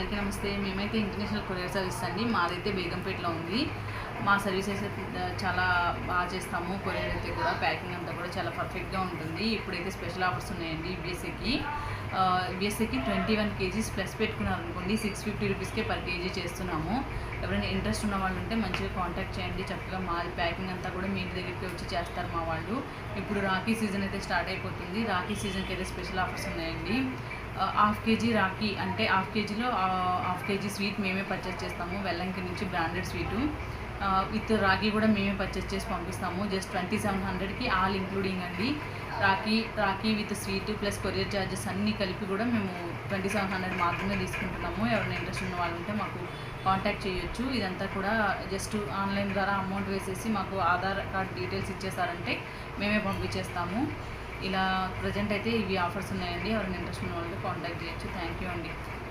అందరికీ నమస్తే. మేమైతే ఇంటర్నేషనల్ కొరియర్ సర్వీస్ అండి. మాదైతే బేగంపేటలో ఉంది. మా సర్వీసెస్ చాలా బాగా చేస్తాము. కొరియర్ అయితే కూడా ప్యాకింగ్ అంతా కూడా చాలా పర్ఫెక్ట్గా ఉంటుంది. ఇప్పుడైతే స్పెషల్ ఆఫర్స్ ఉన్నాయండి. బిఎస్ఏకి 21 kgs ప్లస్ పెట్టుకున్నారనుకోండి 650 రూపీస్కే పర్ కేజీ చేస్తున్నాము. ఎవరైనా ఇంట్రెస్ట్ ఉన్న వాళ్ళు ఉంటే మంచిగా కాంటాక్ట్ చేయండి. చక్కగా మాది ప్యాకింగ్ అంతా కూడా మీ ఇంటి దగ్గరికి వచ్చి చేస్తారు మా వాళ్ళు. ఇప్పుడు రాఖీ సీజన్ అయితే స్టార్ట్ అయిపోతుంది. రాఖీ సీజన్కి అయితే స్పెషల్ ఆఫర్స్ ఉన్నాయండి. హాఫ్ కేజీ రాఖీ అంటే హాఫ్ కేజీలో హాఫ్ కేజీ స్వీట్ మేమే పర్చేస్ చేస్తాము. వెల్లంకి నుంచి బ్రాండెడ్ స్వీటు విత్ రాఖీ కూడా మేమే పర్చేస్ చేసి పంపిస్తాము. జస్ట్ 2700కి ఆల్ ఇంక్లూడింగ్ అండి. Rakhi with sweet plus courier charges అన్నీ కలిపి కూడా మేము 2700 మాత్రమే తీసుకుంటున్నాము. ఎవరైనా ఇంట్రెస్ట్ ఉన్న వాళ్ళు ఉంటే మాకు కాంటాక్ట్ చేయొచ్చు. ఇదంతా కూడా జస్ట్ ఆన్లైన్ ద్వారా అమౌంట్ వేసేసి మాకు ఆధార్ కార్డ్ డీటెయిల్స్ ఇచ్చేసారంటే మేమే పంపించేస్తాము. ఇలా ప్రజెంట్ అయితే ఇవి ఆఫర్స్ ఉన్నాయండి. ఎవరైనా ఇంట్రెస్ట్ ఉన్న వాళ్ళు కాంటాక్ట్ చేయొచ్చు. థ్యాంక్ యూ అండి.